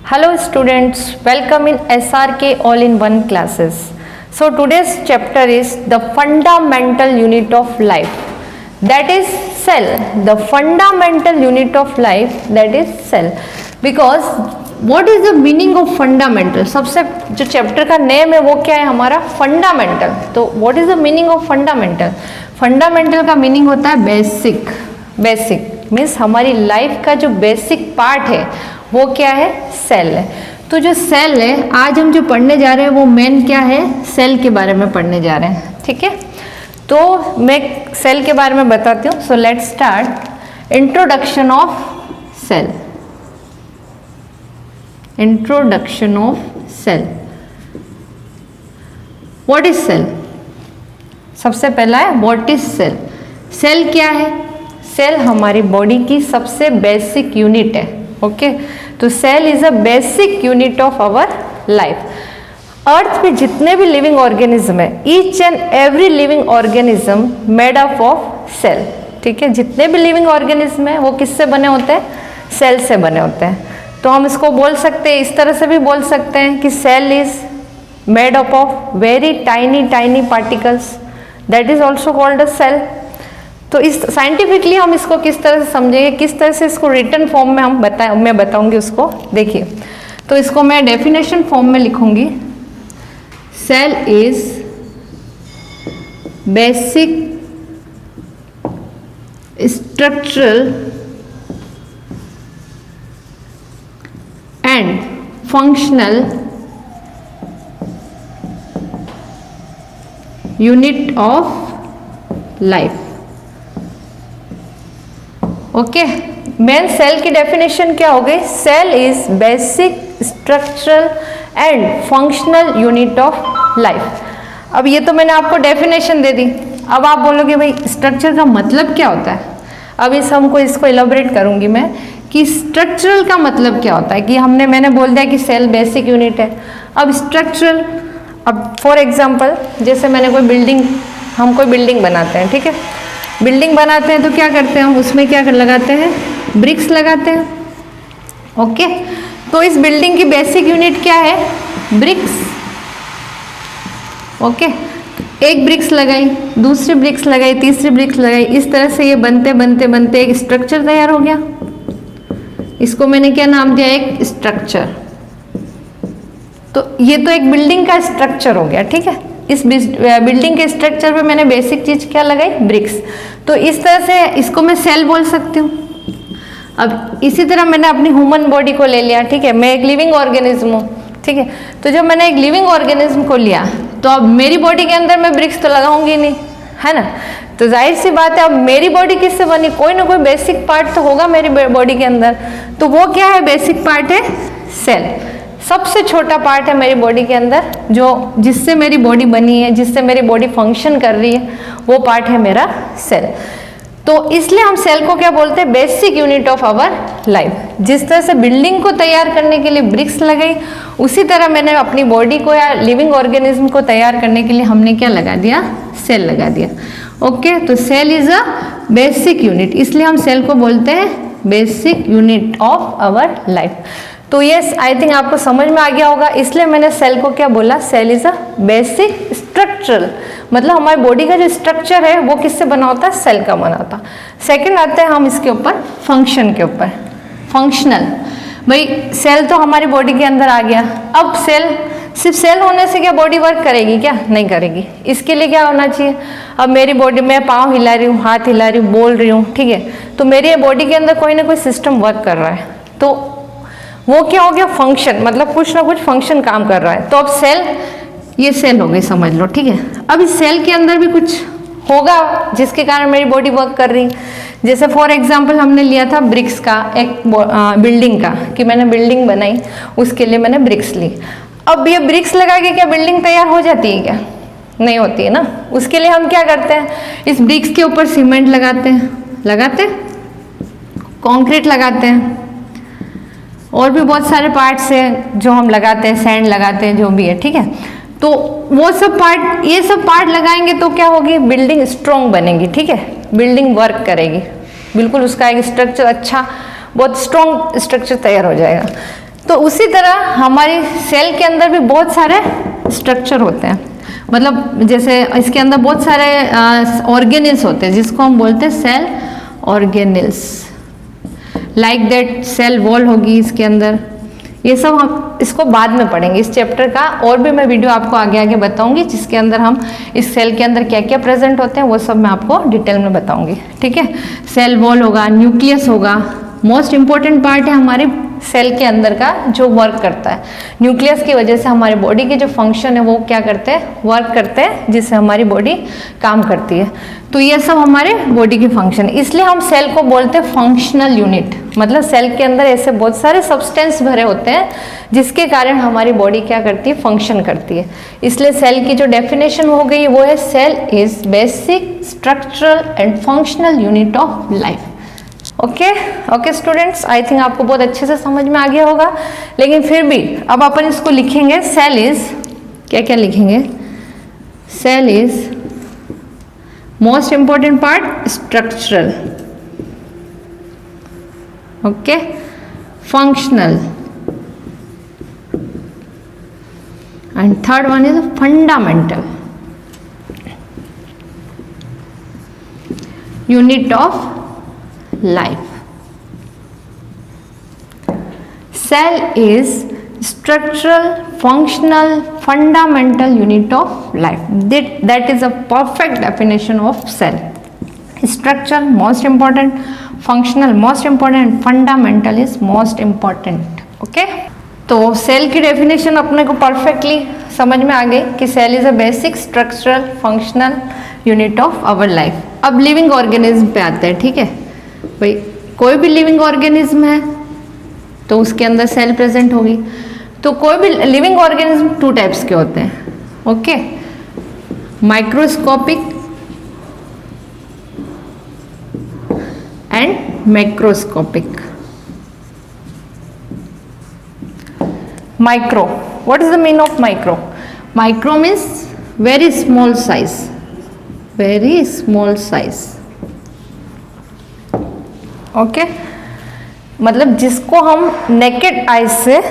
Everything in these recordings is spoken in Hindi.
Hello students, welcome in SRK all-in-one classes. So today's chapter is the fundamental unit of life, that is cell. The fundamental unit of life, that is cell. Because what is the meaning of fundamental? सबसे जो चैप्टर का नेम है वो क्या है हमारा फंडामेंटल. तो what is the meaning of fundamental? Fundamental का मीनिंग होता है बेसिक. बेसिक मीन्स हमारी लाइफ का जो बेसिक पार्ट है वो क्या है, सेल है. तो जो सेल है आज हम जो पढ़ने जा रहे हैं वो मेन क्या है, सेल के बारे में पढ़ने जा रहे हैं. ठीक है, तो मैं सेल के बारे में बताती हूँ. So let's start. Introduction of cell. Introduction of cell. What is cell? सबसे पहला है व्हाट इज सेल. सेल क्या है? सेल हमारी बॉडी की सबसे बेसिक यूनिट है. ओके, तो cell is a basic unit of our life. Earth पे जितने भी लिविंग ऑर्गेनिज्म है, each and every living organism made up of cell. ठीक है, जितने भी लिविंग ऑर्गेनिज्म है वो किससे बने होते हैं, सेल से बने होते हैं. तो हम इसको बोल सकते हैं, इस तरह से भी बोल सकते हैं कि cell is made up of very tiny tiny particles, that is also called a cell. तो इस साइंटिफिकली हम इसको किस तरह से समझेंगे, किस तरह से इसको रिटन फॉर्म में हम मैं बताऊंगी उसको. देखिए, तो इसको मैं डेफिनेशन फॉर्म में लिखूंगी. Cell is basic structural and functional unit of life. Okay, main cell की डेफिनेशन क्या हो गई? Cell is basic structural and functional unit of life. अब ये तो मैंने आपको डेफिनेशन दे दी. अब आप बोलोगे भाई स्ट्रक्चर का मतलब क्या होता है. अब इसको इलाबोरेट करूंगी मैं कि स्ट्रक्चरल का मतलब क्या होता है. कि मैंने बोल दिया कि सेल बेसिक यूनिट है. अब स्ट्रक्चरल, अब फॉर एग्जांपल जैसे हम कोई बिल्डिंग बनाते हैं. ठीक है, बिल्डिंग बनाते हैं तो क्या करते हैं हम, उसमें क्या लगाते हैं, ब्रिक्स लगाते हैं. ओके, तो इस बिल्डिंग की बेसिक यूनिट क्या है, ब्रिक्स. ओके, एक ब्रिक्स लगाई, दूसरी ब्रिक्स लगाई, तीसरी ब्रिक्स लगाई, इस तरह से ये बनते बनते बनते एक स्ट्रक्चर तैयार हो गया. इसको मैंने क्या नाम दिया, एक स्ट्रक्चर. तो ये तो एक बिल्डिंग का स्ट्रक्चर हो गया. ठीक है, इस बिल्डिंग के स्ट्रक्चर पे मैंने बेसिक चीज क्या लगाई, ब्रिक्स. तो इस तरह से इसको मैं सेल बोल सकती हूँ. अब इसी तरह मैंने अपनी ह्यूमन बॉडी को ले लिया. ठीक है, मैं एक लिविंग ऑर्गेनिज्म हूँ. ठीक है, तो जब मैंने एक लिविंग ऑर्गेनिज्म को लिया तो अब मेरी बॉडी के अंदर मैं ब्रिक्स तो लगाऊंगी नहीं, है ना. तो जाहिर सी बात है, अब मेरी बॉडी किससे बनी, कोई ना कोई बेसिक पार्ट तो होगा मेरी बॉडी के अंदर. तो वो क्या है, बेसिक पार्ट है सेल. सबसे छोटा पार्ट है मेरी बॉडी के अंदर, जिससे मेरी बॉडी बनी है, जिससे मेरी बॉडी फंक्शन कर रही है, वो पार्ट है मेरा सेल. तो इसलिए हम सेल को क्या बोलते हैं, basic unit of our life. जिस तरह से बिल्डिंग को तैयार करने के लिए ब्रिक्स लगाई, उसी तरह मैंने अपनी बॉडी को या लिविंग ऑर्गेनिज्म को तैयार करने के लिए हमने क्या लगा दिया, सेल लगा दिया. ओके, तो cell is a basic unit, इसलिए हम सेल को बोलते हैं basic unit of our life. तो ये आई थिंक आपको समझ में आ गया होगा. इसलिए मैंने सेल को क्या बोला, cell is a basic structural, मतलब हमारी बॉडी का जो स्ट्रक्चर है वो किससे बना होता है, सेल का बना होता. सेकंड आते हैं हम इसके ऊपर, फंक्शन के ऊपर. फंक्शनल, भाई सेल तो हमारी बॉडी के अंदर आ गया. अब सिर्फ सेल होने से क्या बॉडी वर्क करेगी, क्या नहीं करेगी. इसके लिए क्या होना चाहिए, अब मेरी बॉडी में पाँव हिला रही हूँ, हाथ हिला रही हूँ, बोल रही हूँ. ठीक है, तो मेरी बॉडी के अंदर कोई ना कोई सिस्टम वर्क कर रहा है. तो वो क्या हो गया, फंक्शन, मतलब कुछ ना कुछ फंक्शन काम कर रहा है. तो अब सेल, ये सेल हो गई समझ लो. ठीक है, अब इस सेल के अंदर भी कुछ होगा जिसके कारण मेरी बॉडी वर्क कर रही. जैसे फॉर एग्जांपल हमने लिया था ब्रिक्स का, एक बिल्डिंग का, कि मैंने बिल्डिंग बनाई, उसके लिए मैंने ब्रिक्स ली. अब ये ब्रिक्स लगा के क्या बिल्डिंग तैयार हो जाती है, क्या नहीं होती है ना. उसके लिए हम क्या करते हैं, इस ब्रिक्स के ऊपर सीमेंट लगाते कंक्रीट लगाते हैं, और भी बहुत सारे पार्ट्स हैं जो हम लगाते हैं, सैंड लगाते हैं, जो भी है. ठीक है, तो वो सब पार्ट, ये सब पार्ट लगाएंगे तो क्या होगी, बिल्डिंग स्ट्रॉन्ग बनेगी. ठीक है, बिल्डिंग वर्क करेगी, बिल्कुल उसका एक स्ट्रक्चर अच्छा, बहुत स्ट्रॉन्ग स्ट्रक्चर तैयार हो जाएगा. तो उसी तरह हमारी सेल के अंदर भी बहुत सारे स्ट्रक्चर होते हैं, मतलब जैसे इसके अंदर बहुत सारे ऑर्गेनेल्स होते हैं जिसको हम बोलते हैं cell organelles. Like that cell wall होगी इसके अंदर, ये सब हम इसको बाद में पढ़ेंगे इस चैप्टर का, और भी मैं वीडियो आपको आगे आगे बताऊंगी जिसके अंदर हम इस सेल के अंदर क्या क्या प्रेजेंट होते हैं वो सब मैं आपको डिटेल में बताऊंगी, ठीक है। सेल वॉल होगा, न्यूक्लियस होगा, मोस्ट इंपॉर्टेंट पार्ट है हमारे सेल के अंदर का जो वर्क करता है। न्यूक्लियस की वजह से हमारी बॉडी के जो फंक्शन है वो क्या करते हैं, वर्क करते हैं, जिससे हमारी बॉडी काम करती है। तो ये सब हमारे बॉडी के फंक्शन, इसलिए हम सेल को बोलते हैं फंक्शनल यूनिट। मतलब सेल के अंदर ऐसे बहुत सारे सब्सटेंस भरे होते हैं जिसके कारण हमारी बॉडी क्या करती है, फंक्शन करती है। इसलिए सेल की जो डेफिनेशन हो गई वो है cell is basic structural and functional unit of life. Okay students, I think आपको बहुत अच्छे से समझ में आ गया होगा। लेकिन फिर भी अब अपन इसको लिखेंगे, सेल इज क्या क्या लिखेंगे, cell is most important part structural, okay, functional, and third one is fundamental unit of life. Cell is structural, functional, fundamental unit of life. That is a perfect definition of cell. Structure most important, functional most important, fundamental is most important. Okay? तो सेल की डेफिनेशन अपने को परफेक्टली समझ में आ गई कि cell is a basic structural functional unit of our life. अब लिविंग ऑर्गेनिज्म पे आते हैं, ठीक है भाई। कोई भी लिविंग ऑर्गेनिज्म है तो उसके अंदर सेल प्रेजेंट होगी। तो कोई भी लिविंग ऑर्गेनिज्म टू टाइप्स के होते हैं, okay, microscopic and macroscopic. Micro, what is the mean of micro? Micro means very small size, very small size, okay मतलब जिसको हम नेकेड आइज से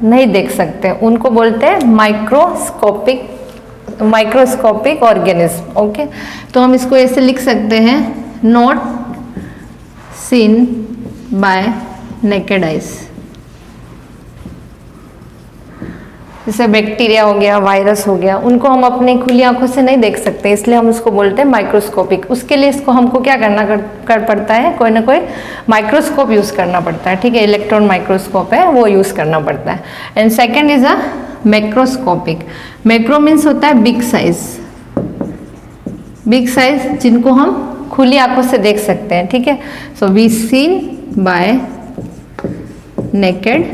नहीं देख सकते उनको बोलते हैं माइक्रोस्कोपिक ऑर्गेनिज्म, ओके। तो हम इसको ऐसे लिख सकते हैं, not seen by naked eyes. जैसे बैक्टीरिया हो गया, वायरस हो गया, उनको हम अपनी खुली आंखों से नहीं देख सकते, इसलिए हम उसको बोलते हैं माइक्रोस्कोपिक। उसके लिए इसको हमको क्या कर पड़ता है, कोई ना कोई माइक्रोस्कोप यूज करना पड़ता है, ठीक है। इलेक्ट्रॉन माइक्रोस्कोप है वो यूज करना पड़ता है। And second is a macroscopic. Macro means होता है बिग साइज, बिग साइज जिनको हम खुली आंखों से देख सकते हैं, ठीक है। So we seen by naked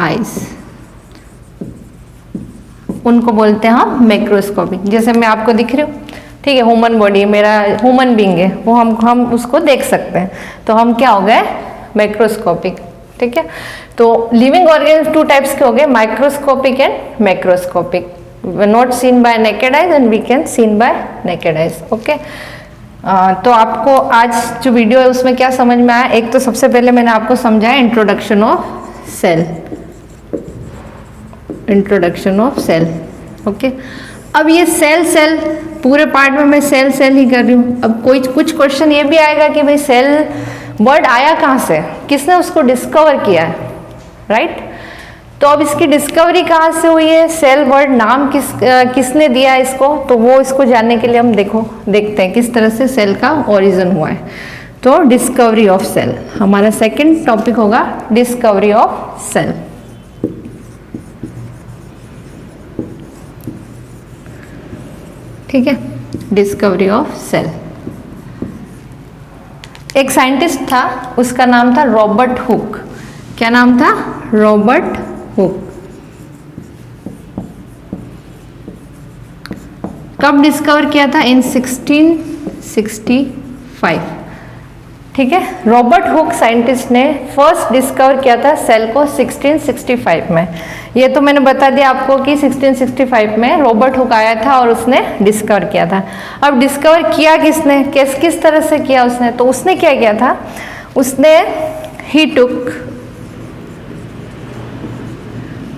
eyes, उनको बोलते हैं हम मैक्रोस्कोपिक। जैसे मैं आपको दिख रही हूँ, ठीक है, ह्यूमन बॉडी, मेरा ह्यूमन बीइंग है, वो हम उसको देख सकते हैं, तो हम क्या हो गए, मैक्रोस्कोपिक, ठीक है। तो लिविंग ऑर्गेनिज्म टू टाइप्स के हो गए, microscopic and macroscopic. Not seen by naked eyes and we can seen by naked eyes, okay. तो आपको आज जो वीडियो है उसमें क्या समझ में आया? एक तो सबसे पहले मैंने आपको समझाया introduction of cell, introduction of cell, okay. अब ये सेल पूरे पार्ट में मैं सेल ही कर रही हूँ। अब कुछ क्वेश्चन ये भी आएगा कि भाई सेल वर्ड आया कहाँ से, किसने उसको डिस्कवर किया है, राइट। तो अब इसकी डिस्कवरी कहाँ से हुई है, सेल वर्ड नाम किसने दिया इसको, तो वो इसको जानने के लिए हम देखते हैं किस तरह से सेल का ओरिजिन हुआ है। तो डिस्कवरी ऑफ सेल हमारा सेकंड टॉपिक होगा, डिस्कवरी ऑफ सेल। ठीक है, डिस्कवरी ऑफ सेल। एक साइंटिस्ट था, उसका नाम था रॉबर्ट हुक। क्या नाम था? Robert Hooke. कब डिस्कवर किया था? इन 1665। ठीक है, रॉबर्ट हुक साइंटिस्ट ने फर्स्ट डिस्कवर किया था सेल को 1665 में। ये तो मैंने बता दिया आपको कि 1665 में रॉबर्ट हुक आया था और उसने डिस्कवर किया था। अब डिस्कवर किया किसने, किस तरह से किया उसने? तो उसने क्या किया था, उसने ही टुक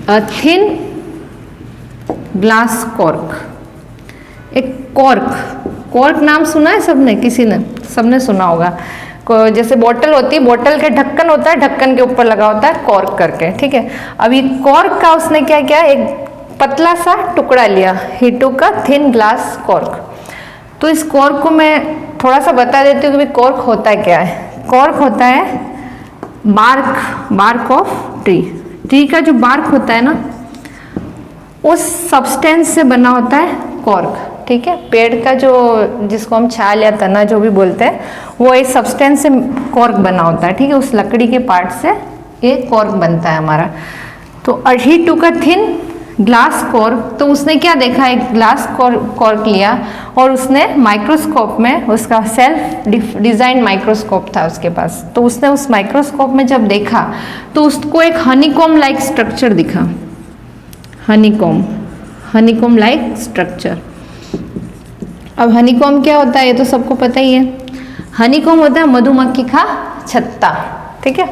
अ थिन ग्लास कॉर्क, एक कॉर्क नाम सुना है सबने, किसी ने, सबने सुना होगा। जैसे बोतल होती है, बोतल का ढक्कन होता है, ढक्कन के ऊपर लगा होता है कॉर्क करके, ठीक है। अब ये कॉर्क का उसने क्या किया, एक पतला सा टुकड़ा लिया, ही टुक अ थिन ग्लास कॉर्क। तो इस कॉर्क को मैं थोड़ा सा बता देती हूँ कि कॉर्क होता है क्या है। कॉर्क होता है बार्क ऑफ ट्री का जो बार्क होता है ना, उस सब्सटेंस से बना होता है कॉर्क, ठीक है। पेड़ का जो, जिसको हम छाल या तना जो भी बोलते हैं, वो एक सब्सटेंस से कॉर्क बना होता है, ठीक है। उस लकड़ी के पार्ट से ये कॉर्क बनता है हमारा। तो ही टुक अ थिन ग्लास कॉर्क, तो उसने क्या देखा, एक ग्लास कॉर्क लिया और उसने माइक्रोस्कोप में, उसका सेल्फ डिजाइन माइक्रोस्कोप था उसके पास, तो उसने उस माइक्रोस्कोप में जब देखा तो उसको एक हनीकॉम लाइक स्ट्रक्चर दिखा, हनीकॉम लाइक स्ट्रक्चर। अब हनीकॉम क्या होता है ये तो सबको पता ही है। हनीकॉम होता है मधुमक्खी का छत्ता, ठीक है।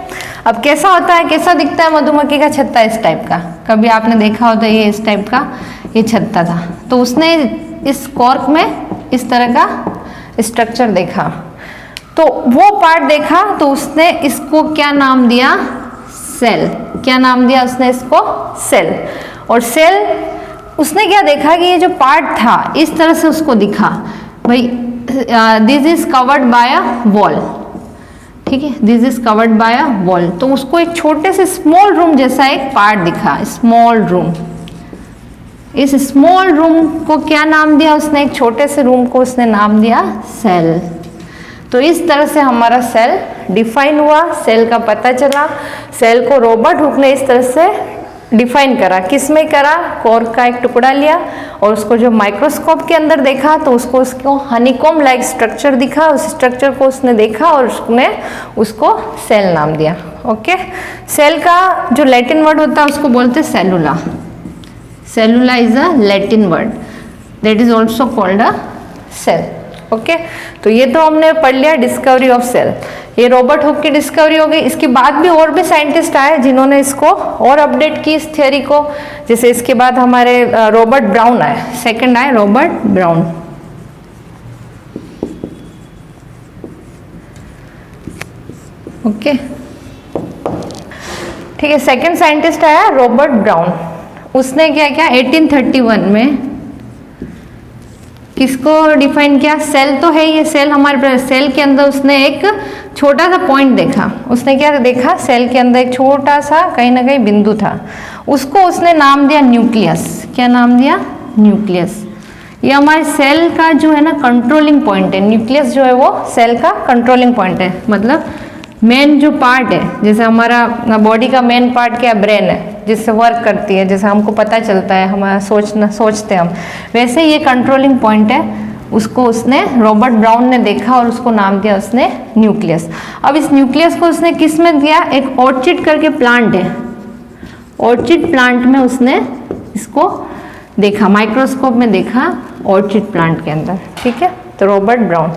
अब कैसा होता है, कैसा दिखता है मधुमक्खी का छत्ता, इस टाइप का, कभी आपने देखा हो तो ये इस टाइप का ये छत्ता था। तो उसने इस कॉर्क में इस तरह का स्ट्रक्चर देखा, तो वो पार्ट देखा, तो उसने इसको क्या नाम दिया, सेल। क्या नाम दिया उसने इसको, सेल। और सेल, उसने क्या देखा कि ये जो पार्ट था इस तरह से उसको दिखा, भाई this is covered by a wall, ठीक है, this is covered by a wall. तो उसको एक छोटे से स्मॉल रूम जैसा एक पार्ट दिखा, स्मॉल रूम। इस स्मॉल रूम को क्या नाम दिया उसने, एक छोटे से रूम को उसने नाम दिया सेल। तो इस तरह से हमारा सेल डिफाइन हुआ, सेल का पता चला। सेल को रॉबर्ट हुक ने इस तरह से डिफाइन करा, किसमें करा, कॉर्क का एक टुकड़ा लिया और उसको जो माइक्रोस्कोप के अंदर देखा तो उसको हनीकॉम लाइक स्ट्रक्चर दिखा, उस स्ट्रक्चर को उसने देखा और उसने उसको सेल नाम दिया। ओके, सेल का जो लैटिन वर्ड होता है उसको बोलते हैं cellula. Cellula is a Latin word that is also called a cell. Okay, तो ये तो हमने पढ़ लिया डिस्कवरी ऑफ सेल, ये रॉबर्ट हुक की डिस्कवरी हो गई। इसके बाद भी और भी साइंटिस्ट आए जिन्होंने इसको और अपडेट की इस थ्योरी को। जैसे इसके बाद हमारे रॉबर्ट ब्राउन आए, सेकंड आए रॉबर्ट ब्राउन। ओके, ठीक है, सेकंड साइंटिस्ट आया रॉबर्ट ब्राउन। उसने क्या किया 1831 में किसको डिफाइन किया, सेल तो है ये, सेल हमारे सेल के अंदर उसने एक छोटा सा पॉइंट देखा। उसने क्या देखा, सेल के अंदर एक छोटा सा कहीं ना कहीं बिंदु था, उसको उसने नाम दिया न्यूक्लियस। क्या नाम दिया, न्यूक्लियस। ये हमारे सेल का जो है ना कंट्रोलिंग पॉइंट है, न्यूक्लियस जो है वो सेल का कंट्रोलिंग पॉइंट है, मतलब मेन जो पार्ट है। जैसे हमारा बॉडी का मेन पार्ट क्या, ब्रेन है, जिससे वर्क करती है, जैसे हमको पता चलता है, हमारा सोचते हम, वैसे ये कंट्रोलिंग पॉइंट है, उसको उसने रॉबर्ट ब्राउन ने देखा और उसको नाम दिया उसने न्यूक्लियस। अब इस न्यूक्लियस को उसने किस में दिया, एक ऑर्चिड करके प्लांट है, ऑर्चिड प्लांट में उसने इसको देखा, माइक्रोस्कोप में देखा ऑर्चिड प्लांट के अंदर, ठीक है। तो रॉबर्ट ब्राउन